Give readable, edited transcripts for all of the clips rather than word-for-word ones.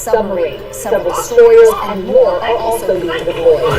submarine. Several destroyers and more are also being deployed.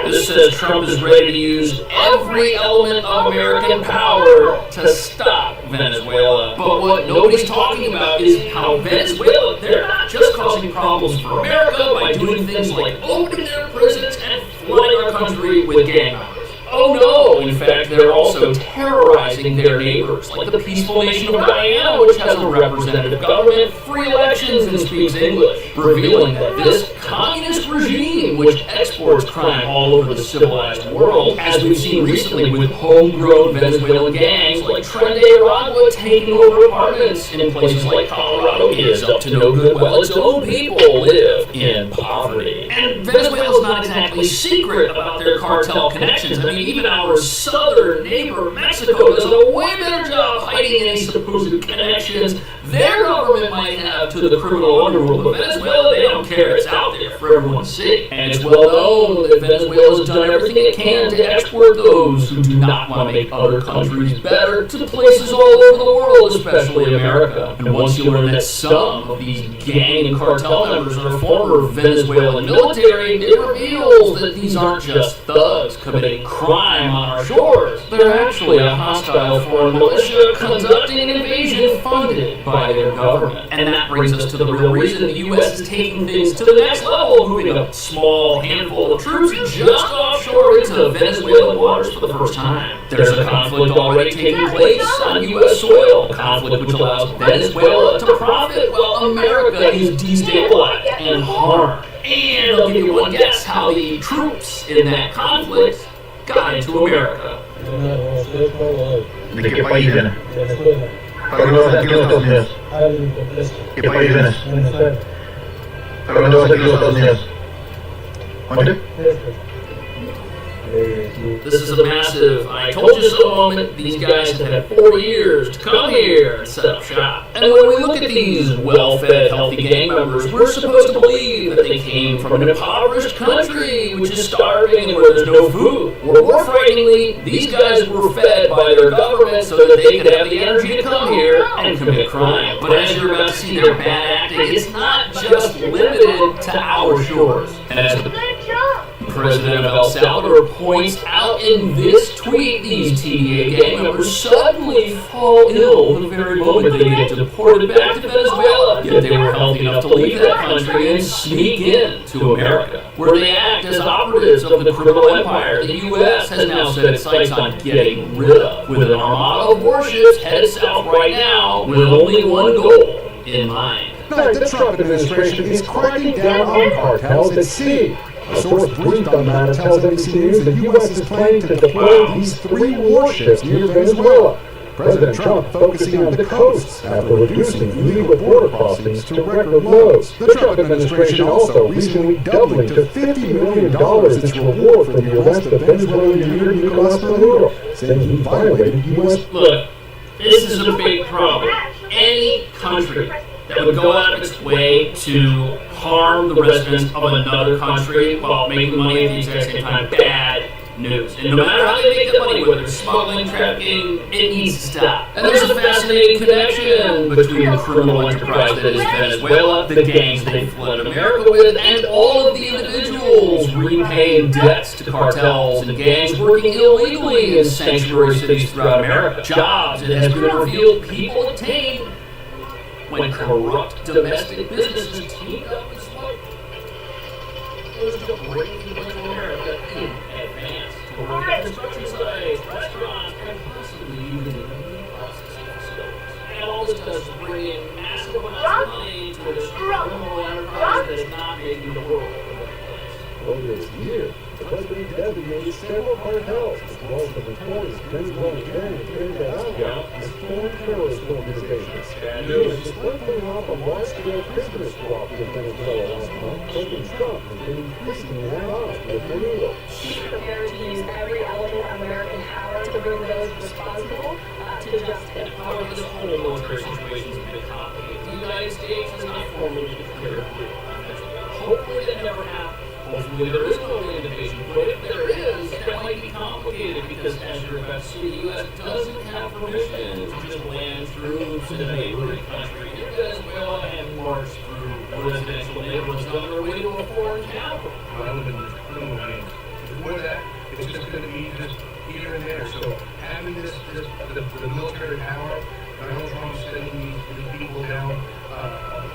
This says Trump is ready to use every element of American power to stop Venezuela. But what nobody's talking about is how Venezuela, they're not just causing problems for America by doing things like opening their prisons and flooding our country with gang members. Oh no, in fact, they're also terrorizing their neighbors, like the peaceful nation of Guyana, which has a representative government, free elections, and speaks English, revealing that this communist regime, which exports crime all over the civilized world, as we've seen recently with homegrown Venezuelan gangs like Tren de Aragua taking over apartments in places like Colorado, is up to no good while its own people live in poverty. And Venezuela's not exactly secret about their cartel connections. I mean, even our southern neighbor, Mexico, does a way better job hiding any supposed connections their government might have to the criminal underworld. But Venezuela, they don't care. It's out there for everyone to see. And it's well known that Venezuela has done everything it can to export those who do not want to make other countries better to places all over the world, especially America. And once you learn that some of these gang and cartel members are former Venezuelan military, it reveals that these aren't just thugs committing crime on our shores. They're actually a hostile foreign militia conducting an invasion funded by their government. And that brings us to the real reason the U.S. is taking things to the next level, moving a small handful of troops just offshore into Venezuelan waters for the first time. There's a conflict already taking place on U.S. soil, a conflict which allows Venezuela to profit while America is destabilized and harmed. And I'll give you one guess how the troops in that conflict got into America. ¿De qué país viene? ¿Para qué vas aquí a los Estados Unidos? ¿Qué país vienes? ¿Para dónde vas aquí a los Estados Unidos? ¿Dónde? This is a massive I told you so moment. These guys have had 4 years to come here and set up shop. And when we look at these well-fed, healthy gang members, we're supposed to believe that they came from an impoverished country which is starving and where there's no food. Or more frighteningly, these guys were fed by their government so that they could have the energy to come here and commit crime. But as you're about to see their bad acting, it's not just limited to our shores. And as the President of El Salvador points out in this tweet, these TDA gang members suddenly fall ill the very moment they get deported back to Venezuela. Yet they were healthy enough to leave that country and sneak in to America, where they act as operatives of the criminal empire the U.S. has now set its sights on getting rid of, with an armada of warships headed south right now with only one goal in mind. The Trump administration is cracking down on cartels at sea. A source briefed on the matter tells NBC News the U.S. is planning to deploy these 3 warships near Venezuela. President Trump focusing on the coasts after reducing illegal border crossings to record lows. The Trump administration also recently doubling to $50 million its reward for the arrest of Venezuelan leader Nicolas Maduro, saying he violated U.S. Look, this is a big problem. Any country that would go out of its way to harm the residents of another country while making money at the exact same time, bad news. And no matter how they make that money, whether it's smuggling, trafficking, it needs to stop. And there's a fascinating connection between the criminal enterprise that is Venezuela, the gangs they flooded America with, and all of the individuals repaying debts to cartels and gangs working illegally in sanctuary cities throughout America. Jobs, it has been revealed, people obtained when corrupt domestic businesses teamed up with smugglers to break into America in advance to work at construction sites, restaurants, and possibly even in processing facilities. And all this does is bring in massive amounts of money to this criminal enterprise that is not making the world a better place. Over this year, the president designated several cartels, as well as the notorious Venezuelan gang Tren de Aragua, as foreign terrorist organizations. News splitting off a large-scale prisoner swap with Venezuela last month, President Trump has been increasingly at odds with Maduro. She's prepared to use every element of American power to bring those responsible to justice. However, this whole military situation is a bit complicated. The United States has not formally declared war on Venezuela. Hopefully that never happens. Hopefully there is no land invasion, but if there is, that might be complicated because, as you're about to see, the U.S. doesn't have permission to just land troops in a neighboring country. Venezuela and march through residential neighborhoods on their way to a foreign capital. Rather than just criminal names. Before that, it's just going to be just here and there. So having the military power, Donald Trump sending these people down,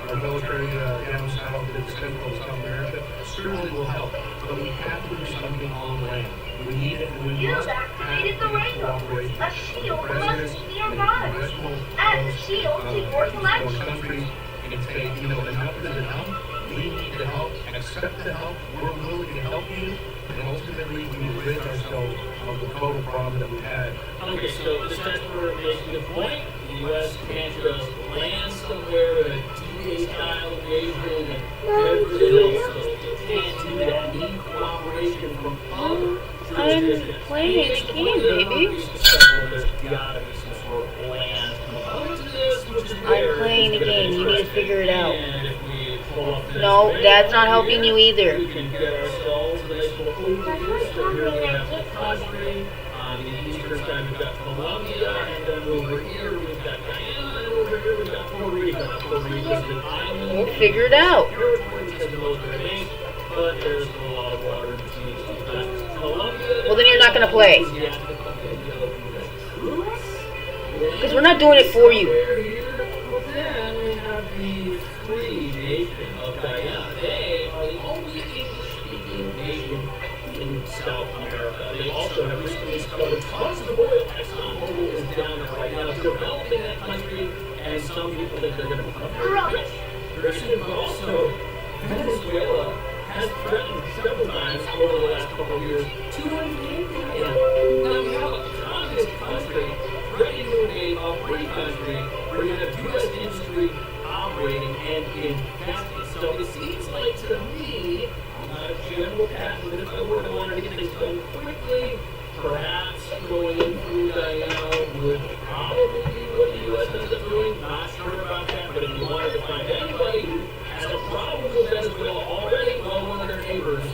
our military down south to the Central and South America, certainly will help. But we have to do something on land. We need it. We must activated the rainbow, cooperation a with shield the from a presidents senior and god, congressional and folks, shield toward these election. countries and say, enough is enough. We need the help. Accept the help. We're willing to help you. And ultimately, we rid ourselves of the total problem that we had. Okay, so the Senator makes a good point. The U.S. can't just land somewhere in a D-Day-style invasion and everything else. It can't do that. Need cooperation from other jurisdictions. playing a game, baby. There's gotta be some sort of land component to this, which is rare. I'm playing a game. You need to figure it out. And if we pull up No, Venezuela Dad's not helping you either. we can get ourselves a nice little food here. So here we have the country. On the eastern side, we've got Colombia, and then over here, we've got Guyana, and over here, we've got Puerto Rico. Puerto Rico is an island. We'll figure it out. Territory has the most remains, but there's a lot of water between these two countries. Colombia. Well, then you're not gonna play. Because we're not doing it for you. But then we have the free nation of Guyana. They are the only English-speaking nation in South America. They also have recently discovered tons of oil. ExxonMobil is down there right now developing that country, and some people think they're going to become very rich. Very soon, but also Venezuela has threatened several times over the last couple of years to invade Guyana. Now we have a communist country threatening to invade a free country where you have U.S. industry operating and investing. So it seems like to me, I'm not a general capitalist, I would want to get things done quickly. Perhaps going in through Guyana would probably be what the U.S. ends up doing. Not sure about that, but if you wanted to find anybody who has a problem with Venezuela already, well, one of their neighbors.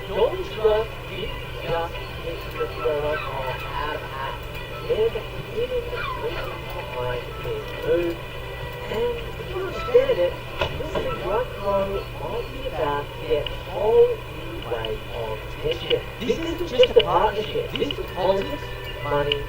Donald Trump did just make Venezuela out of hand. They're beginning to reason behind their move. And if you understand it, this is right now might be about to get a whole new way of attention. This isn't just a partnership. This is politics, money,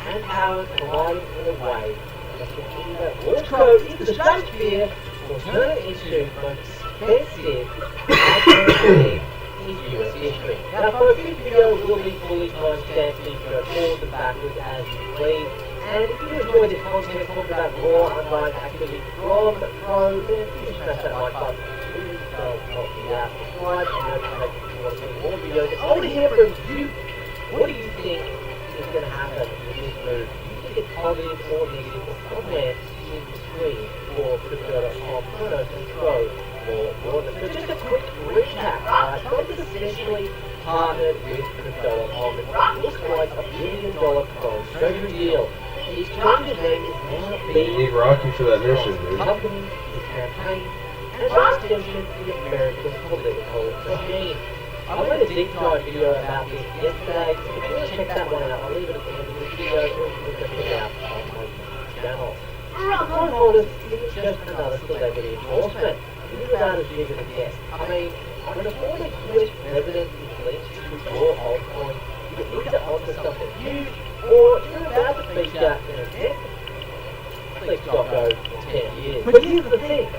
and power colliding in a way that can either launch code into the stratosphere or turn it into the most expensive campaign in US history. Now, for a few videos, we'll be fully timestamped so you can go forward and backwards as you please. And if you enjoy this content, talk about raw, unbiased activity from the pro, then please smash that like button. Please don't help me out. Subscribe and notify if you want to see more videos. I want to hear from you. What do you think is going to happen with this move? Do you think it's positive or negative, or somewhere in between for crypto.com, Chronos, and Pro? So just a quick recap. Trump is essentially partnered with Crypto.com in what looks like $1 billion clone treasury deal. The exchange's name is now being Need Rocky for that mission, dude. company, his campaign, and by extension, the American political machine. I made a deep dive video about this yesterday, so if you want to check that one out, I'll leave it at the end of the video, or you can check it out on my YouTube channel. Ron Holders isn't just another celebrity endorsement. This is about as big as it gets. I mean, when a former US president is linked to your altcoin, you can either alter something huge, or you're about to feature in a Netflix in 10 years. But here's the thing,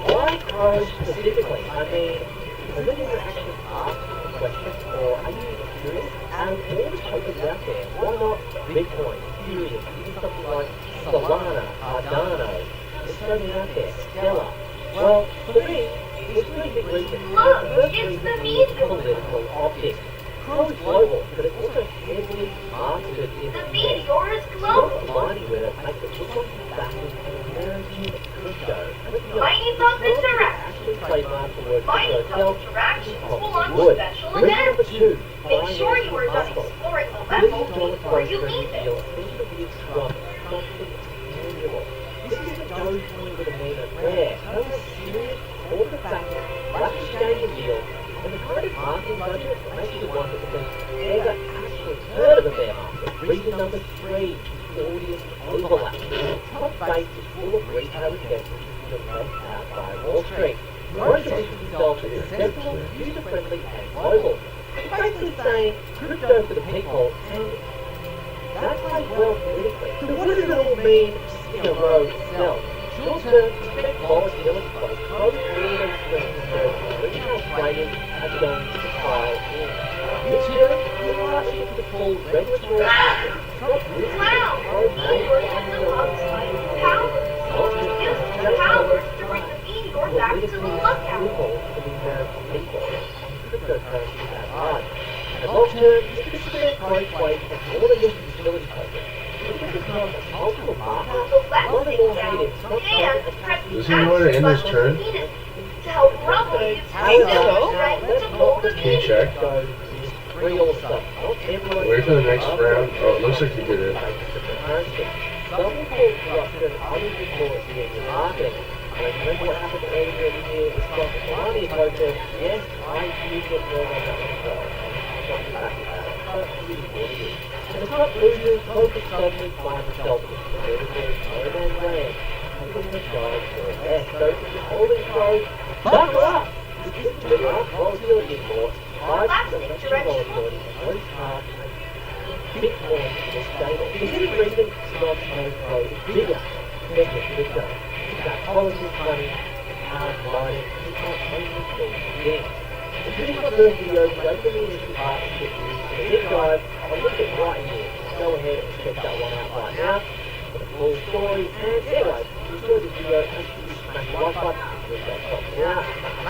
why Crow specifically? I mean, has anyone actually asked the question, or are you curious? Out of all the tokens out there, why not Bitcoin, Ethereum, even something like Solana, Cardano? There's so many out there, Stellar. Well, for me, it's really Look, it's the meteor. Political optics. Crow is global, but it's also heavily marketed in The meteor is global. aligning with it makes it look like it's backwards to American crypto. Mining Interaction. Actually trademark the word Mining crypto itself. Interactions will launch Wood. special Reason events. number 2. Make sure you are done exploring the level before you leave it. This is the Dogecoin with a mean at rare. No serious order factor, black exchange deal, and the kind of marketing budget that makes you wonder if they've ever actually heard of a bear market. Reason number 3, audience overlap. Top base is full of retail investors who are left out by Wall Street. Most positions themselves as accessible, user-friendly, and global. It's basically saying crypto for the people, and that plays well politically. So what does it all mean in a row itself? Short term, expect volatility by growth really expresses the retail players are going to pile in. Mid-term, you are shift to full regulatory action. Wow! Meteor is the hub's power. Use the powers to bring the meteor back to the lookout. Cryptocurrency at large. And long term, you can expect growth rate of more than just utility tokens. It can become a multiple market. One of the more hated, not And press the Does he know where to end his action turn? button to help rumble use I think so. strength to pull the Can you meteor. check? So, it's free all stuff. Not everyone. Wait for the next round. Oh, it looks like you did it. Some will call corruption, others will call it being marketing. And remember what happened earlier in the year with Trump and Melania token? Yes, I use it more than that myself. And the Trump losers focus suddenly find themselves in political no man's land. Taking the charge for a best. Those who are holding growth, buckle up! This isn't really enough volatility anymore. Prices are much more volatility, and most hard to make Bitcoin is stable. The hidden reason stocks may grow is bigger than the crypto. It's about politics, money, hard mining, it's not only things again. If you didn't observe videos, go to the industry partnership news for a deep dive. I'll look at right here. Go ahead and check that one out right now for the full story. And anyway, if you enjoyed this video, make sure you smash the like button and click that top now.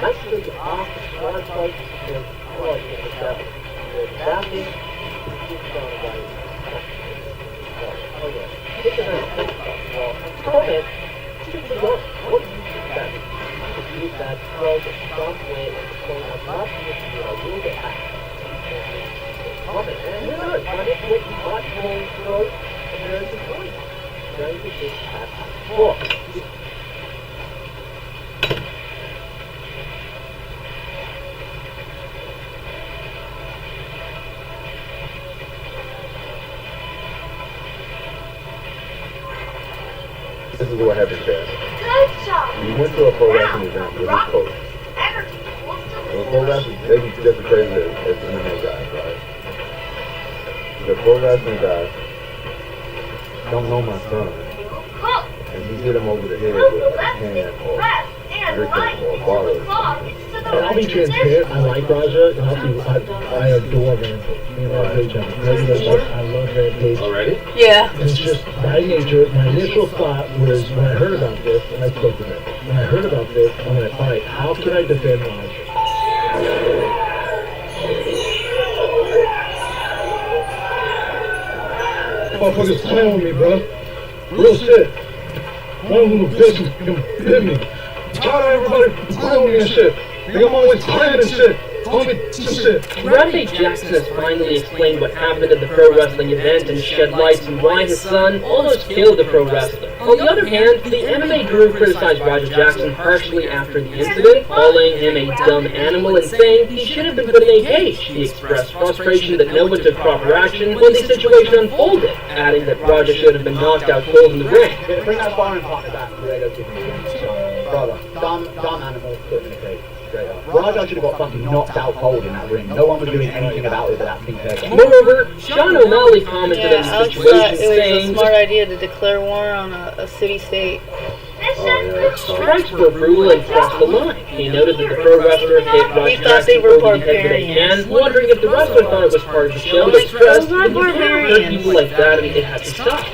Make sure you ask the subscribe folks because I like to get the videos about this. Oh yeah, hit the notification button and comment. Simply what do you think about it? If you that scroll to somewhere in between, I'd love to hear from you. I will get back. Comment. And who knows, my next week you might call growth American coin. Going to this at 4. This is what happened there. Good job. We went to a pro wrestling event with his coach. Energy pools to The pro wrestling, they be just as crazy as MMA guys, right? The pro wrestling guy don't know my son, hook. and he hit him over the head Move with the a left can stick or left and drink right or a to bottle the or claw something. into the I'll be right transparent. I position. like Raja, and I adore Rampage. Me and Rampage have a president. I love Rampage. Already? Yeah. It's just by nature. My initial thought was when I heard about this, and I spoke to him. When I heard about this, I'm like, all right, how could I defend Raja? Motherfuckers playing with me, bro. Real shit. One little bitch was gonna hit me. Tired of everybody playing with me and shit. Think I'm always playing and shit. Call me shit. Rampage Jackson has finally explained what happened at the pro wrestling event and shed light on why his son almost killed the pro wrestler. On the other hand, the MMA guru criticized Roger Jackson harshly after the incident, calling him a dumb animal and saying he should have been put in a cage. He expressed frustration that no one took proper action when the situation unfolded, adding that Roger should have been knocked out cold in the ring. Bring that foreign partner back from Laredo to me. Brother, dumb animal, put him in a cage. Straight up. Raja should have got fucking knocked out cold in that ring. No one was doing anything about it but that pink haircut. Moreover, Sean O'Malley commented Yeah, on the Alex thought situation, it was a saying, smart idea to declare war on a city-state. strikes were brutal and crossed the line. He noted that the pro wrestler hit Roger He thought they Jackson were over the head with a barbarians. can, wondering if the wrestler thought it was part of the show, but expressed Those are that you can't hurt barbarians. people like that and it has to stop.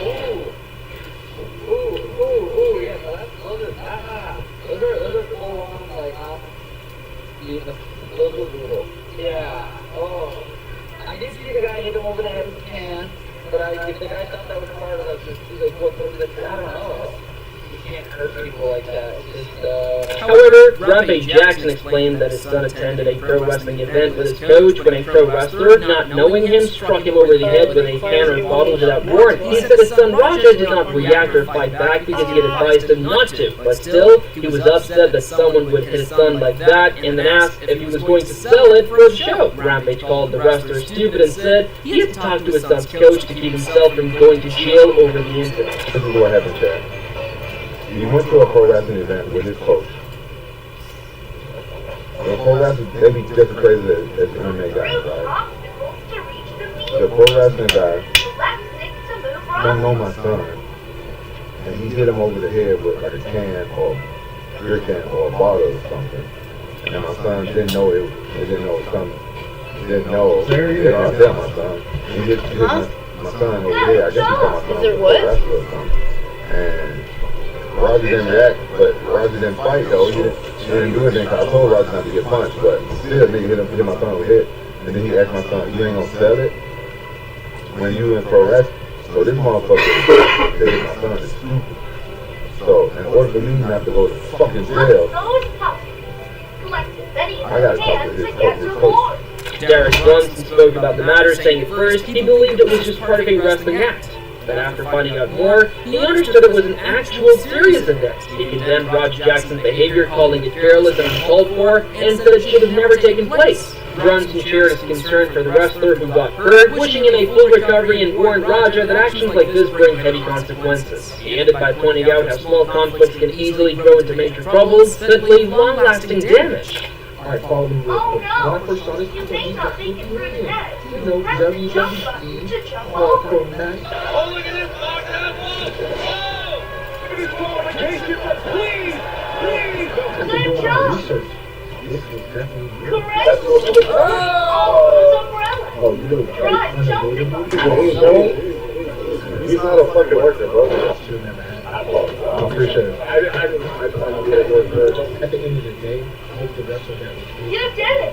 Yeah, so those are cool ones, like, hurt people like that. However, Rampage Jackson explained that his son attended a pro wrestling event with his coach when a pro wrestler, not knowing him, struck him over the head with a can or bottle without warning. He said his son Raja did not react or fight back because he had advised him not to, but still, he was upset that someone would hit his son like that and then asked if he was going to sell it for a show. Rampage called the wrestler stupid and said he had to talk to his son's coach to keep himself from going to jail over the incident. This is what happened, Chad. He went to a pro wrestling event with his coach. The pro wrestling, they be just as crazy as the MMA guys, right? The pro wrestling guy don't know my son. And he hit him over the head with like a can or beer can or a bottle or something. And my son didn't know it. He didn't know something. He didn't know. He didn't tell my son. He hit my son over there. I guess he thought my son was a pro wrestler or something. And Roger didn't react, but Roger didn't fight though. He didn't do anything because I told Roger not to get punched, but still nigga hit my son over the head. And then he asked my son, "You ain't gonna sell it when you in pro wrestling?" So this motherfucker that hit my son is stupid. So in order for me not to go to fucking jail, I gotta talk to his coach. Derek Brunson spoke about the matter, saying at first he believed it was just part of a wrestling act. But after finding out more, he understood it was an actual serious event. He condemned Roger Jackson's behavior, calling it careless and uncalled for, and said it should have never taken place. Brunson shared his concern for the wrestler who got hurt, wishing him a full recovery and warned Roger that actions like this bring heavy consequences. He ended by pointing out how small conflicts can easily grow into major troubles that leave long-lasting damage. Alright, follow me real quick. When I first started You may not think it through yet. you know, WWE hardcore match. Oh, look at this lockdown! Whoa! Look at this qualification! Please! Please! Good job. Research. This was definitely Correct. Oh, umbrella. Oh, you know, Right, jump the He's not a fucking worker, bro. should never happen. I appreciate it. I At the end of the day, I hope the wrestler that was You did it.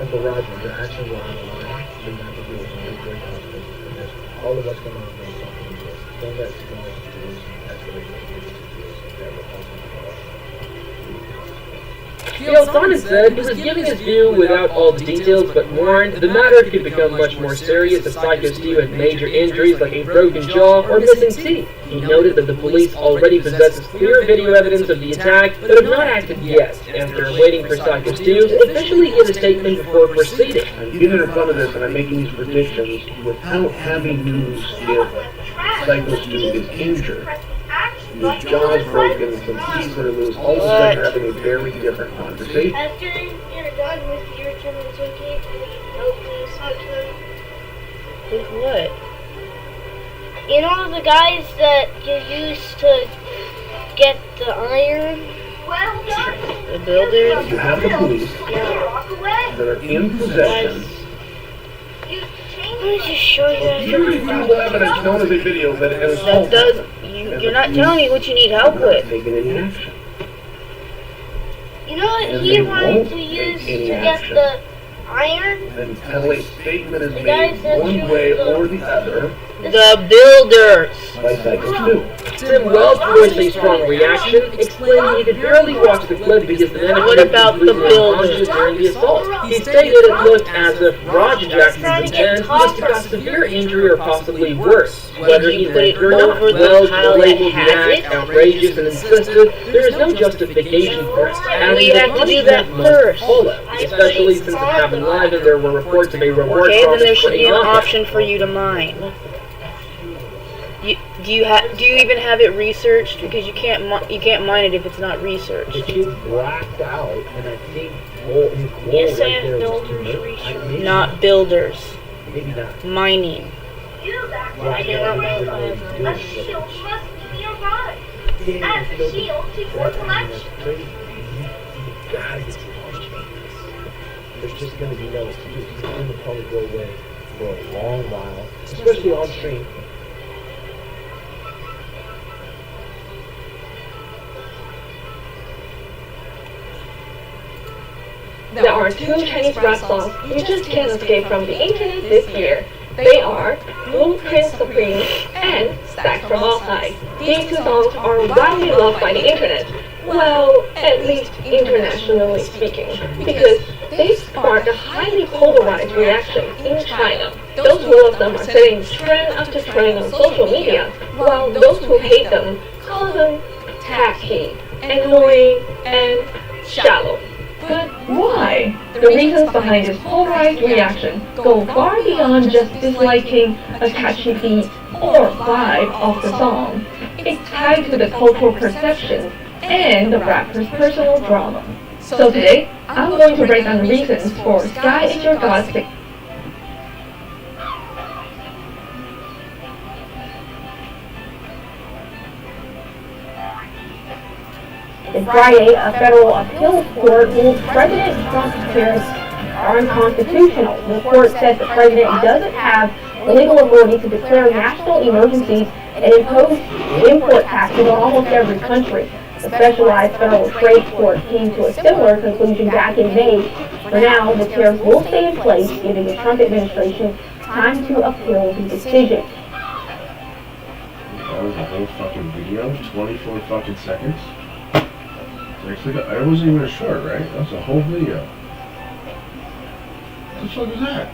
and for Roger, your actions were on the line. So you have to do is make great consequences for this. All of us can learn from something like this. Don't let small situations escalate into a situation that will ultimately Theo Sonnen said he was giving his view without all the details, but warned the matter could become much more serious if Psycho Steve had major injuries like a broken jaw or missing teeth. He noted that the police already possesses clear video evidence of the attack, but have not acted yet, after waiting for Psycho Steve to officially give a statement before proceeding. I'm getting in front of this and I'm making these predictions without having news if Psycho Steve is injured. His jaw's broken, some teeth are loose, all of a sudden you're having a very different conversation. After you're done with your turn, it's okay to help me something. With what? You know the guys that you used to get the iron? Well done. The builders? You have the police Walk away. that are in possession. Let me just show you. You review the evidence known as a video that has That does. You're not telling me what you need help with. taking any action. You know what And he they wanted won't to take use to any get action. the iron? Until a statement is guys made that one you- way or the other The builders. by Psycho 2. Tim Wells voiced a strong reaction, explaining he could barely watch the clip because the man What about the builders? during the assault. He stated it looked as if Roger Jackson's intent was to cause severe injury or possibly worse. Whether Did he he put it did or not, over the Wells pile that labeled the has act it? outrageous and insisted there is no justification for it. Well, you have to do that first. Especially since it happened live and there were reports of a reward Okay, then there process should for be a an knockout. option for you to mine. Do you even have it researched? Because you can't mine it if it's not researched. The kid blacked out, and I think his goal Yes, I right have there was builders to research. Not builders. maybe not. Mining. You back Yeah, I yeah, cannot yeah, know yeah, if yeah, I yeah. have a shield must be nearby. As a shield to your collection. You gotta get your arms around this. There's just gonna be no excuse. He's gonna probably go away for a long while, especially on stream. There are two Chinese wrestlers you just can't escape from the internet this year. They are Blue Prince Supreme and stacked from all sides. These two songs are widely loved by the internet. Well, at least internationally speaking, because they sparked a highly polarized reaction in China. Those who love them are setting trend after trend on social media, while those who hate them call them tacky, annoying, and shallow. But why? The reasons behind this polarized reaction go far beyond just disliking a catchy beat or vibe of the song. It's tied to the cultural perception and the rapper's personal drama. So today, I'm going to break down the reasons for Sky Is Your God. Friday, a federal appeals court ruled President Trump's tariffs are unconstitutional. The court said the president doesn't have the legal authority to declare national emergencies and impose import taxes on almost every country. The specialized federal trade court came to a similar conclusion back in May. For now, the tariffs will stay in place, giving the Trump administration time to appeal the decision. That was a whole fucking video, 24 fucking seconds. Actually, it wasn't even a short, right? That's a whole video. What the fuck was that?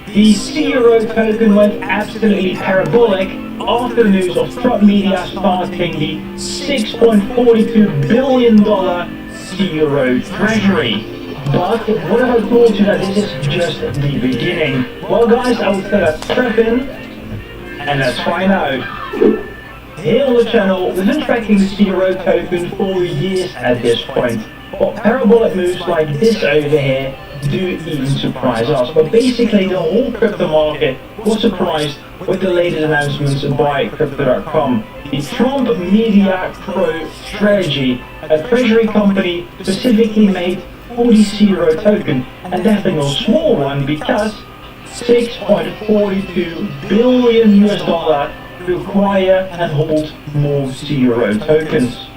The C-Euro token went absolutely parabolic after the news of Trump Media starting the $6.42 billion C-Euro treasury. But what if I told you that this is just the beginning? Well guys, I would say let's strap in and let's find out. Here on the channel, we've been tracking the C-Euro token for years at this point. But parabolic moves like this over here do even surprise us, but basically the whole crypto market was surprised with the latest announcements by Crypto.com. The Trump Media Pro Strategy, a treasury company specifically made for the C-Euro token, and definitely not a small one because $6.42 billion to acquire and hold more C-Euro tokens.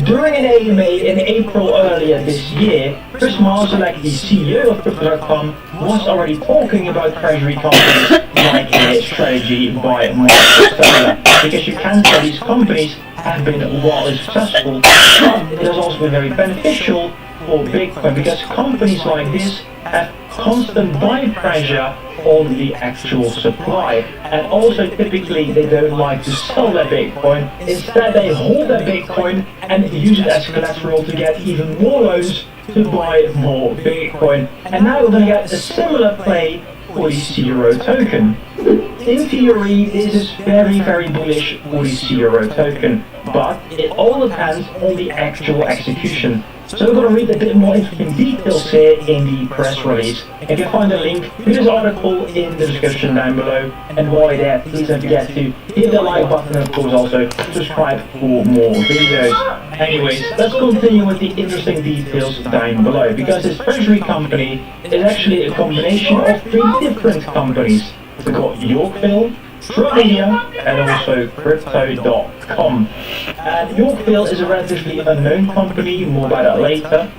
During an AMA in April earlier this year, Chris Marszalek, the CEO of Crypto.com, was already talking about treasury companies like their strategy by MicroStrategy, because you can say these companies have been wildly successful, but it has also been very beneficial for Bitcoin because companies like this have constant buy pressure on the actual supply, and also typically they don't like to sell their Bitcoin. Instead they hold their Bitcoin and use it as collateral to get even more loans to buy more Bitcoin. And now we're going to get a similar play for the C-Euro token. In theory, this is very, very bullish for the C-Euro token, but it all depends on the actual execution. So we're going to read a bit more interesting details here in the press release. You can find a link to this article in the description down below. And while you're there, please don't forget to hit the like button and of course also subscribe for more videos. Anyways, let's continue with the interesting details down below, because this treasury company is actually a combination of 3 different companies. We've got Yorkville, Trump Media, and also Crypto.com. And Yorkville is a relatively unknown company, more about that later.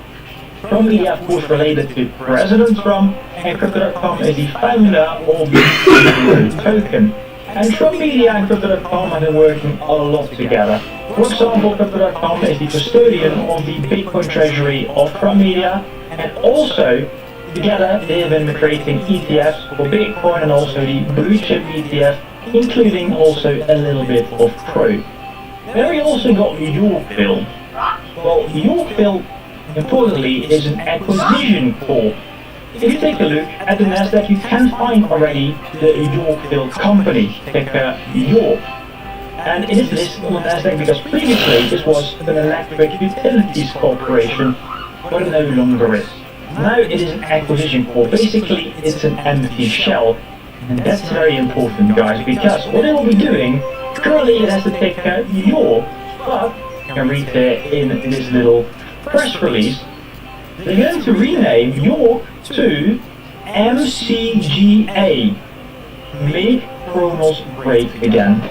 Trump Media, of course, related to President Trump, and Crypto.com is the founder of the C-Euro token. And Trump Media and Crypto.com have been working a lot together. For example, Crypto.com is the custodian of the Bitcoin treasury of Trump Media, and also together they have been creating ETFs for Bitcoin and also the blue chip ETF, including also a little bit of Pro. Then we also got Yorkville. Well, Yorkville, importantly, is an acquisition corp. If you take a look at the Nasdaq, you can find already the Yorkville company, ticker York. And it is listed on the Nasdaq because previously this was an electric utilities corporation, but it no longer is. Now it is an acquisition corp. Basically, it's an empty shell. And that's very important, guys, because what it will be doing Currently it has the ticker York, but you can read there in this little press release, they're going to rename York to MCGA. Make Kronos great again.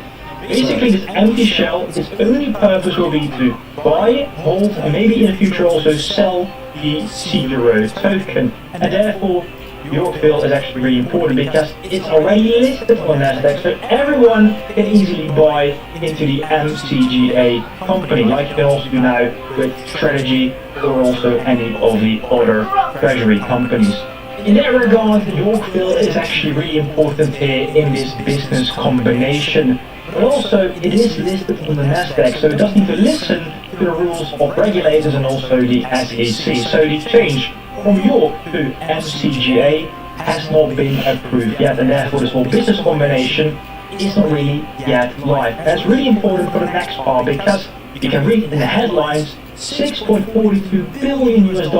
Basically, this empty shell, its only purpose will be to buy, hold, and maybe in the future also sell the Zero token. And therefore, Yorkville is actually really important because it's already listed on Nasdaq, so everyone can easily buy into the MCGA company, like you can also do now with Strategy or also any of the other treasury companies. In that regard, Yorkville is actually really important here in this business combination. But also, it is listed on the Nasdaq, so it does need to listen to the rules of regulators and also the SEC. So the change from York to MCGA has not been approved yet, and therefore this whole business combination is not really yet live. That's really important for the next part because you can read in the headlines $6.42 billion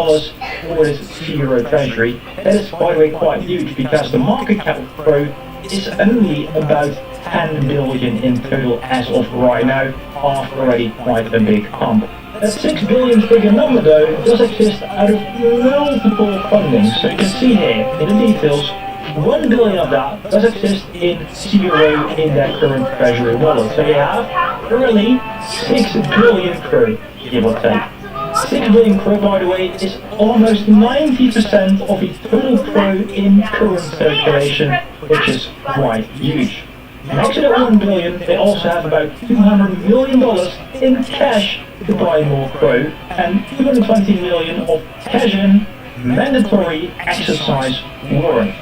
for this Zero treasury. That is, by the way, quite huge because the market cap of Pro is only about 10 billion in total as of right now, after already quite a big pump. That 6 billion figure number though does exist out of multiple fundings, so you can see here in the details 1 billion of that does exist in Zero in their current treasury wallet. So you have currently 6 billion Pro, give or take. 6 billion Pro, by the way, is almost 90% of the total Pro in current circulation, which is quite huge. Next to that 1 billion, they also have about $200 million in cash to buy more Pro, and 220 million of cash-in mandatory exercise warrants.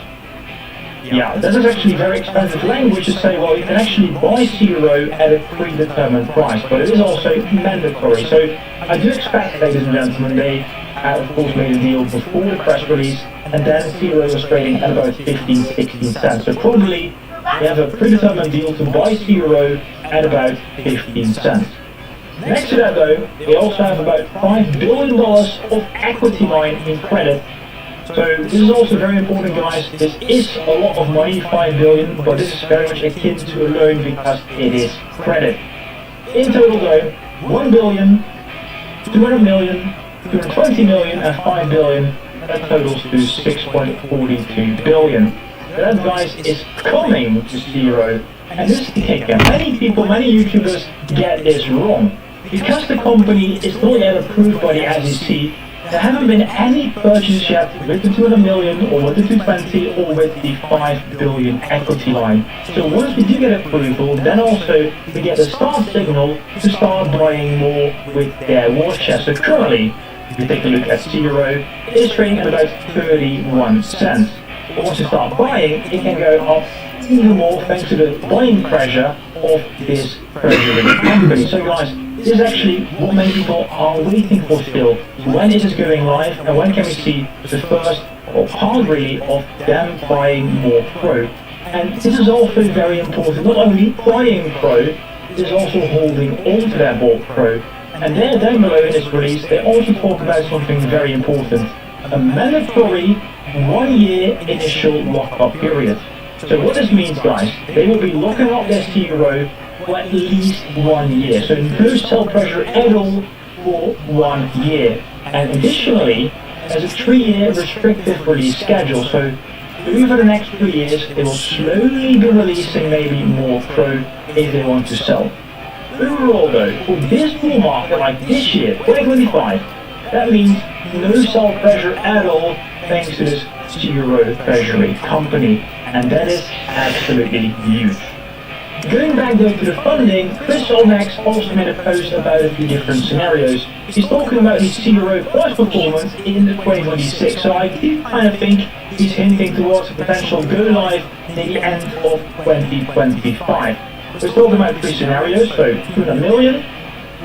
Yeah, this is actually very expensive language to say, well, you can actually buy Zero at a predetermined price, but it is also mandatory. So I do expect, ladies and gentlemen, they of course made a deal before the press release, and then Zero was trading at about 15-16 cents. So probably they have a predetermined deal to buy Zero at about 15 cents. Next to that though, they also have about $5 billion of equity line in credit. So this is also very important, guys. This is a lot of money, 5 billion, but this is very much akin to a loan because it is credit. In total though, 1 billion, 200 million, 220 million and 5 billion, that totals to 6.42 billion. That, guys, is coming to Zero, and this is the kicker. Many people, many YouTubers get this wrong. Because the company is not yet approved by the SEC, there haven't been any purchases yet with the 200 million or with the 220 or with the 5 billion equity line. So once we do get approval, then also we get a start signal to start buying more with their war chest. So currently, if you take a look at Zero, it is trading at about 31 cents. But once you start buying, it can go up even more thanks to the buying pressure of this treasury company. So guys, this is actually what many people are waiting for still. When is this going live and when can we see the first or part really of them buying more Pro? And this is also very important, not only buying Pro, it is also holding on to their bought Pro. And there down below in this release, they also talk about something very important, a mandatory 1 year initial lockup period. So what this means, guys, they will be locking up their Zero for at least 1 year. So no sell pressure at all for 1 year. And additionally, there's a 3-year restrictive release schedule. So over the next 3 years, they will slowly be releasing maybe more Pro if they want to sell. Overall though, for this bull market like this year, 2025, that means no sell pressure at all thanks to this Zero treasury company. And that is absolutely huge. Going back though to the funding, Chris Olnex also made a post about the different scenarios. He's talking about the Zero price performance in 2026, so I do kind of think he's hinting towards a potential go live near the end of 2025. We're talking about 3 scenarios, so 200 million,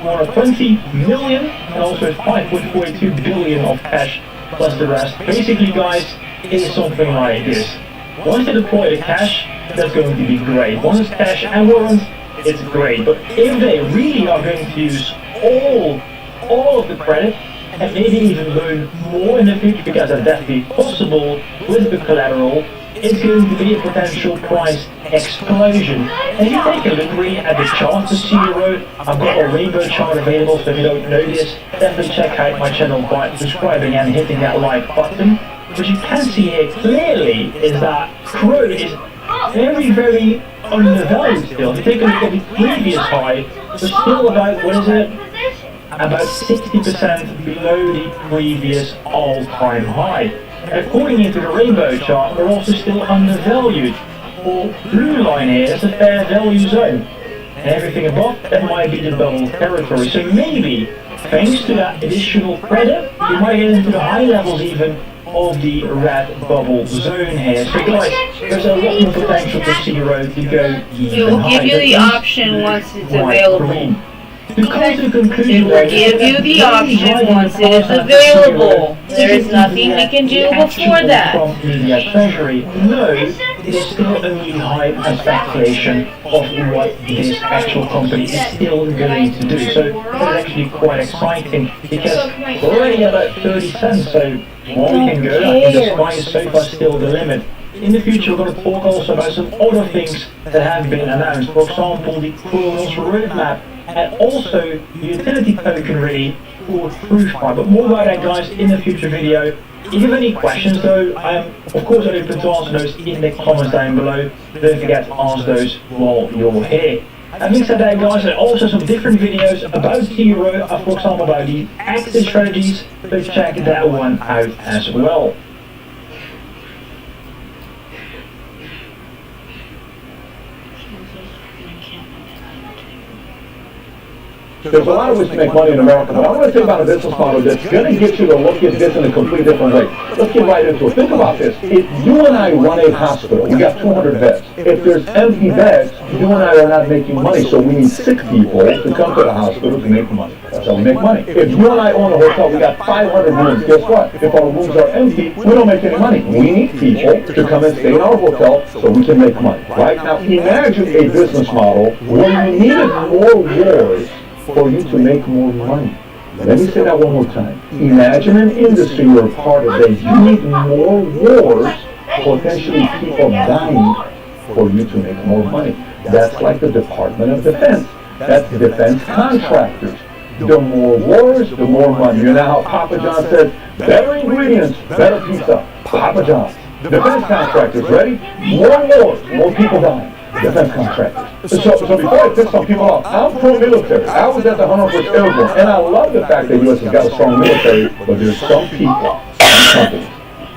120 million, and also 5.42 billion of cash plus the rest. Basically guys, it is something like this. Once they deploy the cash, that's going to be great. Once it's cash and warrants, it's great. But if they really are going to use all of the credit, and maybe even loan more in the future, because that's definitely possible with the collateral, it's going to be a potential price explosion. And if you take a look really at the chart to see the road, I've got a rainbow chart available, so if you don't know this, definitely check out my channel by subscribing and hitting that like button. What you can see here clearly is that crude is very, very undervalued still. If you take a look at the previous high, we're still about, what is it? About 60% below the previous all-time high. According to the rainbow chart, we're also still undervalued. For blue line here, that's a fair value zone. And everything above, that might be the bubble territory. So maybe, thanks to that additional credit, you might get into the high levels even of the red bubble zone here. So guys, there's a lot more potential for zero to go even It will give higher. you the option once it's available. To come to the conclusion, It will give you the option once it is available. There is nothing we can do before that. From Media Treasury, no, there's still only hype and speculation of what this actual company is still going to do. So that's actually quite exciting because we're already at about 30 cents, so more we can go, I think the sky is so far still the limit. In the future, we're going to talk also about some other things that have been announced. For example, the Kronos roadmap and also the utility token really for TrueFi. But more about that, guys, in the future video. If you have any questions though, I am of course open to answer those in the comments down below. Don't forget to ask those while you're here. Having said that, guys, there are also some different videos about Zero, for example about the active strategies, so check that one out as well. There's a lot of ways to make money in America, but I want to think about a business model that's going to get you to look at this in a completely different way. Let's get right into it. Think about this. If you and I run a hospital, we got 200 beds. If there's empty beds, you and I are not making money, so we need sick people to come to the hospital to make money. That's how we make money. If you and I own a hotel, we got 500 rooms. Guess what? If our rooms are empty, we don't make any money. We need people to come and stay in our hotel so we can make money, right? Now, imagine a business model where you needed more wars for you to make more money. Let me say that one more time. Imagine an industry you're a part of that you need more wars, potentially people dying, for you to make more money. That's like the Department of Defense. That's defense contractors. The more wars, the more money. You know how Papa John said, better ingredients, better pizza. Papa John. Defense contractors, ready? More wars, more people dying. Defense contractors. So before I piss some people off, I'm pro-military. I was at the 101st Airborne, and I love the fact that the U.S. has got a strong military, but there's some people, some companies,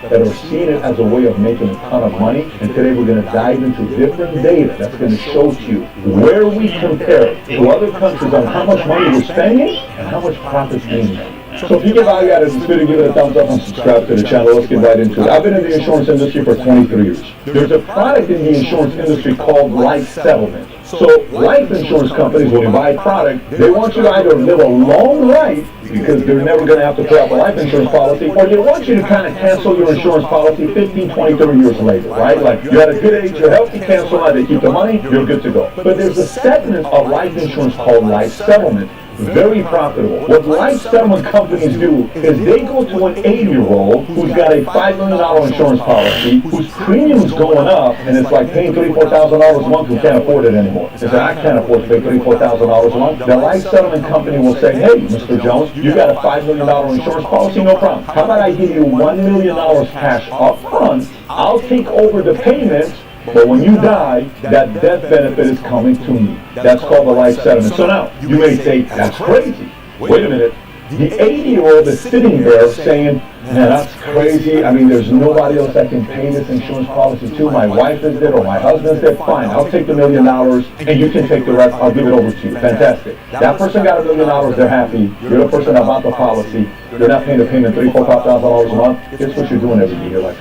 that are seeing it as a way of making a ton of money, and today we're going to dive into different data that's going to show to you where we compare to other countries on how much money we're spending and how much profits we make. So if you get value out of this video, give it a thumbs up and subscribe to the channel. Let's get right into it. I've been in the insurance industry for 23 years. There's a product in the insurance industry called life settlement. So life insurance companies, when you buy a product, they want you to either live a long life because they're never going to have to pay off a life insurance policy, or they want you to kind of cancel your insurance policy 15, 20, 30 years later, right? Like you're at a good age, you're healthy, cancel now, they keep the money, you're good to go. But there's a segment of life insurance called life settlement. Very profitable. What life settlement companies do is they go to an 80-year-old who's got a $5 million insurance policy, whose premium's going up, and it's like paying $3,000, $4,000 a month who can't afford it anymore. They say, I can't afford to pay $3,000, $4,000 a month. The life settlement company will say, hey, Mr. Jones, you got a $5 million insurance policy, no problem. How about I give you $1 million cash up front? I'll take over the payments, but when you die, that death benefit is coming to me. That's called the life settlement. So now, you may say, that's crazy. Wait a minute. The 80-year-old is sitting there saying, man, that's crazy. I mean, there's nobody else that can pay this insurance policy to. My wife is dead or my husband's dead. Fine, I'll take the $1 million and you can take the rest. I'll give it over to you. Fantastic. That person got $1 million. They're happy. You're the person that bought the policy. You're not paying the payment $3,000, $4,000 a month. Here's what you're doing every day. You're like,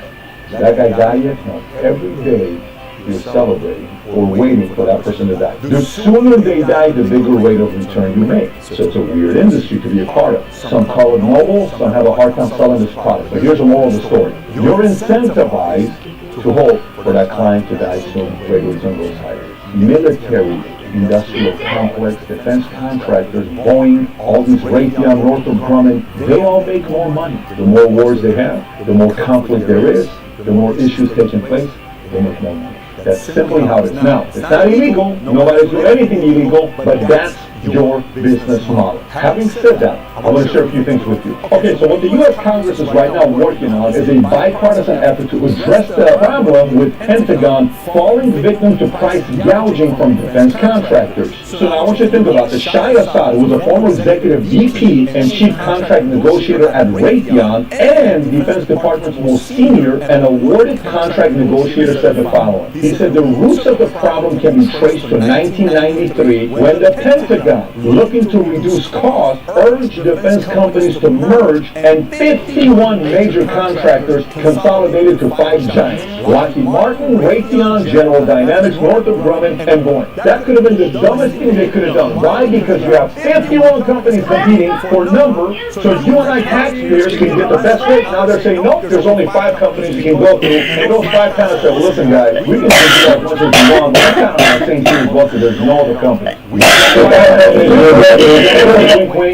did that guy die yet? No. Every day, you're celebrating or waiting for that person to die. The sooner they die, the bigger rate of return you make. So it's a weird industry to be a part of. Some call it noble, some have a hard time selling this product. But here's the moral of the story. You're incentivized to hope for that client to die soon. Rate of return goes higher. Military, industrial complex, defense contractors, Boeing, all these Raytheon, Northrop Grumman, they all make more money. The more wars they have, the more conflict there is, the more issues taking place, we'll make more money. That's simply how it is. Now, it's not illegal. Nobody's doing anything illegal, but that's your business model. Having said that, I'm going to share a few things with you. Okay, so what the U.S. Congress is right now working on is a bipartisan effort to address the problem with Pentagon falling victim to price gouging from defense contractors. So now I want you to think about this. Shai Assad, who was a former executive VP and chief contract negotiator at Raytheon and Defense Department's most senior and awarded contract negotiator, said the following. He said the roots of the problem can be traced to 1993 when the Pentagon, looking to reduce costs, urged defense companies to merge, and 51 major contractors consolidated to 5 giants: Lockheed Martin, Raytheon, General Dynamics, Northrop Grumman, and Boeing. That could have been the dumbest thing they could have done. Why? Because you have 51 companies competing for number, so you and I taxpayers can get the best rate. Now they're saying, nope, there's only 5 companies you can go through, and those 5 kind of say, well, listen guys, we can do as much as we want, but we're kind of on the same team as well, so there's no other company.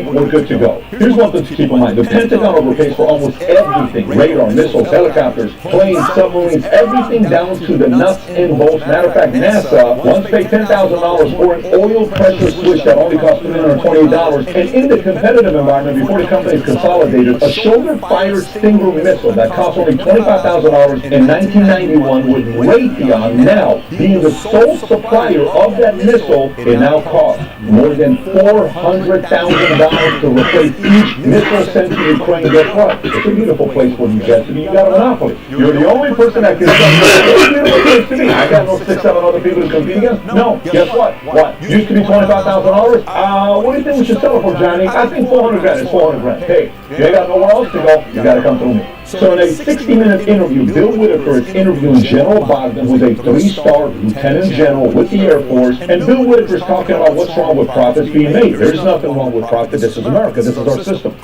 We're good to go. Here's one thing to keep in mind. The Pentagon overpays for almost everything. Radar, missiles, helicopters, planes, submarines, everything down to the nuts and bolts. Matter of fact, NASA once paid $10,000 for an oil pressure switch that only cost $328. And in the competitive environment, before the companies consolidated, a shoulder-fired Stinger missile that cost only $25,000 in 1991, with Raytheon now being the sole supplier of that missile, it now costs more than $400,000 to replace each missile sent to Ukraine. Guess what? It's a beautiful place for you guys to be. You got a monopoly. You're the only person that can sell. It's a beautiful place to be. I got no 6, 7 other people to compete against. No. Guess what? What? Used to be $25,000. What do you think we should sell it for, Johnny? I think $400,000 is $400,000. Hey, you ain't got nowhere else to go. You got to come through me. So in a 60-minute interview, Bill Whitaker is interviewing General Bogdan, who's a 3-star lieutenant general with the Air Force, and Bill Whitaker is talking about what's wrong with profits being made. There's nothing wrong with profit. This is America. This is our system.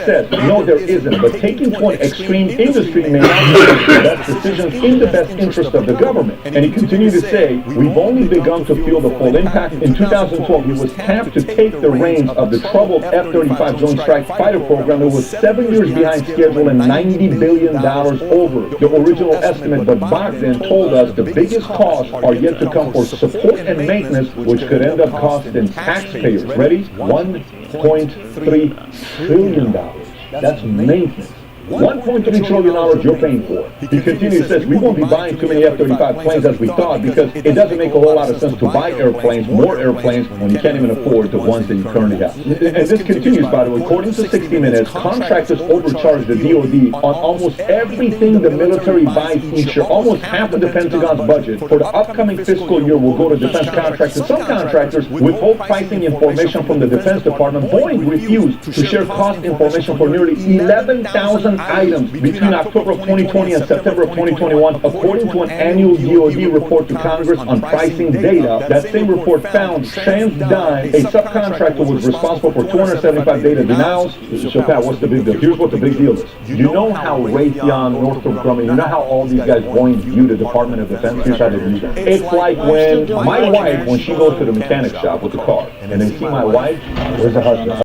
Said, no, there isn't, but taking to an extreme, industry may not make the best decisions in the best interest of the government. And he continued to say, we've only begun to feel the full impact. In 2012, he was tapped to take the reins of the troubled F-35 Joint Strike Fighter program. It was 7 years behind schedule and $90 billion over the original estimate, but Bogdan told us the biggest costs are yet to come for support and maintenance, which could end up costing taxpayers, ready? $1.3 trillion. That's maintenance. $1.3 trillion you're paying for. He continues, says, we won't be buying too many F-35 planes as we thought because it doesn't make a whole lot of sense to buy airplanes, more airplanes, when you can't even afford the ones that you currently have. And this continues, by the way. According to 60 Minutes, contractors overcharge the DoD on almost everything the military buys each year. Almost half of the Pentagon's budget for the upcoming fiscal year will go to defense contractors. Some contractors withhold pricing information from the Defense Department. Boeing refused to share cost information for nearly 11,000 items between October of 2020 and September of 2021, according to an annual DoD report to Congress on pricing data. That same report found TransDigm, a subcontractor, was responsible for 275 data denials. So Pat, what's the big deal? Here's what the big deal is. You know how Raytheon, Northrop Grumman, you know how all these guys Boeing view the Department of Defense? Here's how they view them. It's like when my wife, when she goes to the mechanic shop with the car, and they see my wife, where's the husband?